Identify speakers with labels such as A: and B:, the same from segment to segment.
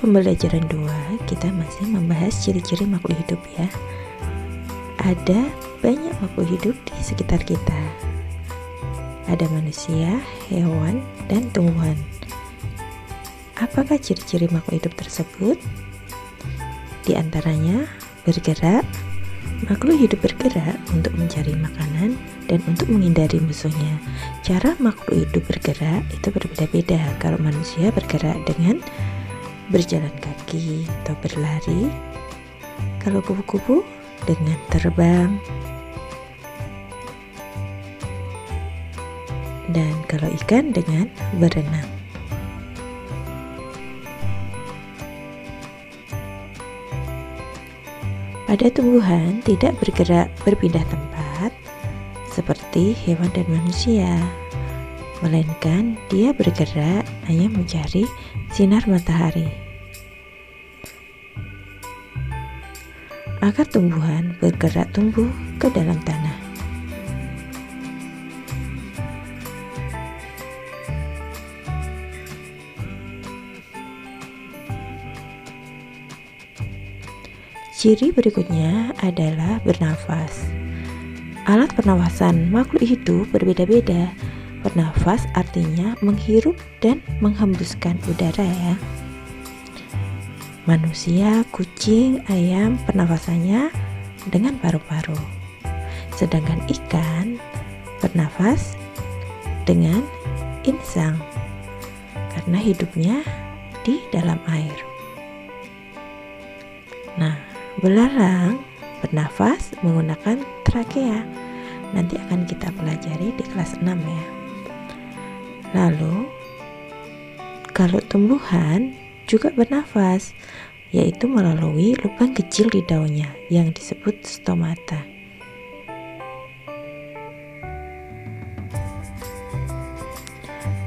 A: pembelajaran 2, kita masih membahas ciri-ciri makhluk hidup ya. Ada banyak makhluk hidup di sekitar kita. Ada manusia, hewan, dan tumbuhan. Apakah ciri-ciri makhluk hidup tersebut? Di antaranya bergerak. Makhluk hidup bergerak untuk mencari makanan dan untuk menghindari musuhnya. Cara makhluk hidup bergerak itu berbeda-beda. Kalau manusia bergerak dengan berjalan kaki atau berlari. Kalau kupu-kupu dengan terbang. Dan kalau ikan dengan berenang. Pada tumbuhan tidak bergerak berpindah tempat seperti hewan dan manusia, melainkan dia bergerak hanya mencari sinar matahari. Akar tumbuhan bergerak tumbuh ke dalam tanah. Ciri berikutnya adalah bernafas. Alat pernafasan makhluk hidup berbeda-beda. Bernafas artinya menghirup dan menghembuskan udara ya. Manusia, kucing, ayam pernafasannya dengan paru-paru. Sedangkan ikan bernafas dengan insang karena hidupnya di dalam air. Nah, belalang bernafas menggunakan trakea. Nanti akan kita pelajari di kelas 6 ya. Lalu, kalau tumbuhan juga bernafas, yaitu melalui lubang kecil di daunnya yang disebut stomata.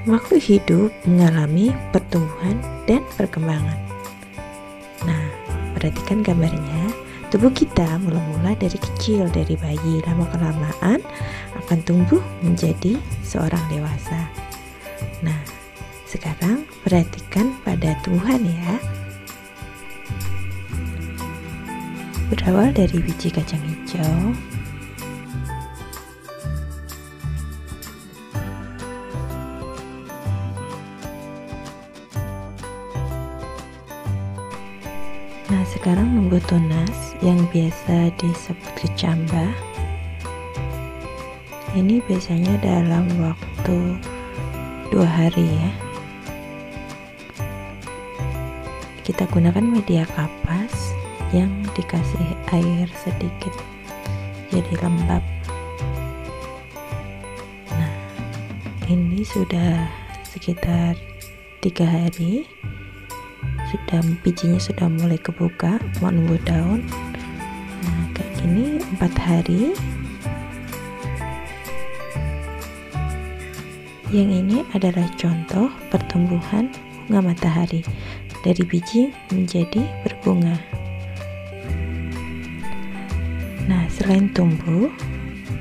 A: Makhluk hidup mengalami pertumbuhan dan perkembangan. Nah, perhatikan gambarnya. Tubuh kita mula-mula dari kecil, dari bayi, lama-kelamaan akan tumbuh menjadi seorang dewasa. Nah, sekarang perhatikan pada tumbuhan ya. Berawal dari biji kacang hijau, nah sekarang nunggu tunas yang biasa disebut kecambah. Ini biasanya dalam waktu 2 hari ya. Kita gunakan media kapas yang dikasih air sedikit jadi lembab. Nah, ini sudah sekitar 3 hari. Bijinya sudah mulai kebuka, mau nunggu daun. Nah, kayak gini 4 hari. Yang ini adalah contoh pertumbuhan bunga matahari dari biji menjadi berbunga. Nah, selain tumbuh,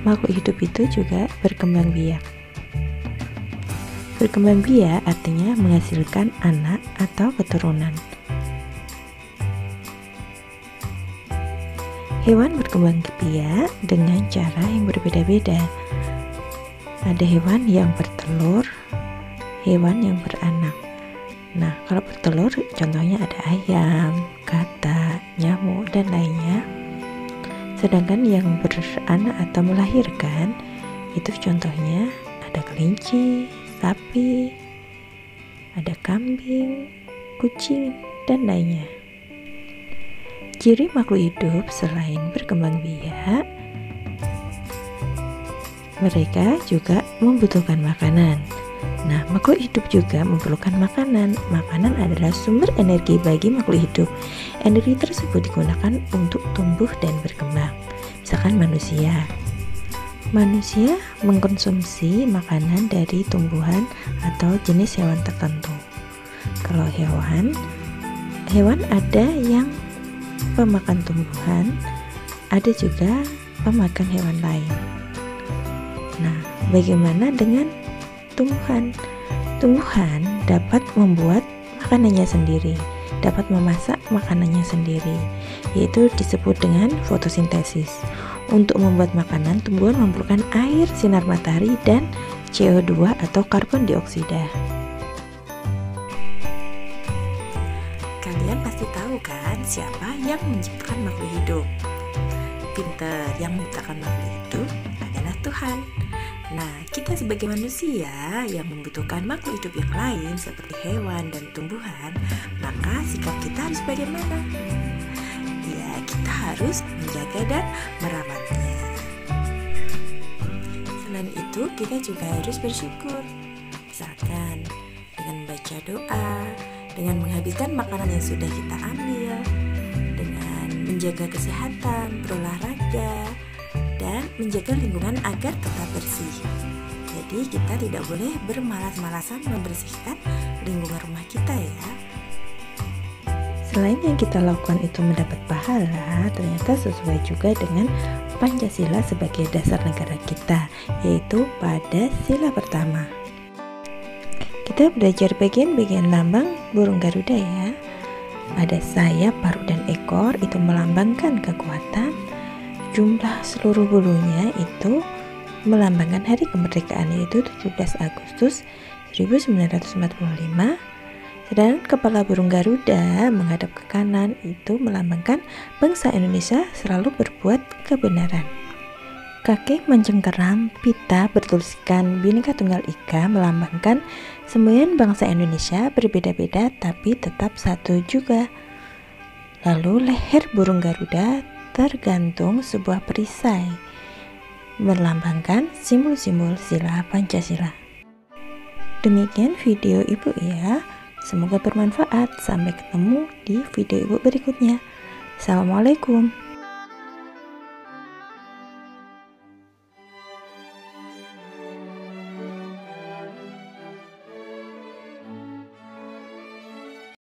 A: makhluk hidup itu juga berkembang biak. Berkembang biak artinya menghasilkan anak atau keturunan. Hewan berkembang biak dengan cara yang berbeda-beda. Ada hewan yang bertelur, hewan yang beranak. Nah, kalau bertelur contohnya ada ayam, katak, nyamuk, dan lainnya. Sedangkan yang beranak atau melahirkan itu contohnya ada kelinci, sapi, ada kambing, kucing, dan lainnya. Ciri makhluk hidup selain berkembang biak, mereka juga membutuhkan makanan. Nah, makhluk hidup juga memerlukan makanan. Makanan adalah sumber energi bagi makhluk hidup. Energi tersebut digunakan untuk tumbuh dan berkembang. Misalkan manusia. Manusia mengkonsumsi makanan dari tumbuhan atau jenis hewan tertentu. Kalau hewan ada yang pemakan tumbuhan, ada juga pemakan hewan lain. Nah, bagaimana dengan tumbuhan? Tumbuhan dapat membuat makanannya sendiri dapat memasak makanannya sendiri, yaitu disebut dengan fotosintesis. Untuk membuat makanan, tumbuhan memerlukan air, sinar matahari, dan CO2 atau karbon dioksida. Kalian pasti tahu kan siapa yang menciptakan makhluk hidup? Pinter, yang menciptakan makhluk hidup adalah Tuhan. Nah, kita sebagai manusia yang membutuhkan makhluk hidup yang lain seperti hewan dan tumbuhan, maka sikap kita harus bagaimana? Ya, kita harus menjaga dan merawatnya. Selain itu, kita juga harus bersyukur. Misalkan dengan membaca doa, dengan menghabiskan makanan yang sudah kita ambil, dengan menjaga kesehatan, berolahraga, dan menjaga lingkungan agar tetap bersih. Jadi kita tidak boleh bermalas-malasan membersihkan lingkungan rumah kita ya. Selain yang kita lakukan itu mendapat pahala, ternyata sesuai juga dengan Pancasila sebagai dasar negara kita, yaitu pada sila pertama. Kita belajar bagian-bagian lambang burung Garuda ya. Ada sayap, paruh, dan ekor, itu melambangkan kekuatan. Jumlah seluruh bulunya itu melambangkan hari kemerdekaan, yaitu 17 Agustus 1945. Sedangkan kepala burung Garuda menghadap ke kanan, itu melambangkan bangsa Indonesia selalu berbuat kebenaran. Kaki mencengkeram pita bertuliskan Bhinneka Tunggal Ika melambangkan semboyan bangsa Indonesia berbeda-beda tapi tetap satu juga. Lalu leher burung Garuda tergantung sebuah perisai melambangkan simbol-simbol sila Pancasila. Demikian video Ibu ya. Semoga bermanfaat. Sampai ketemu di video Ibu berikutnya. Assalamualaikum.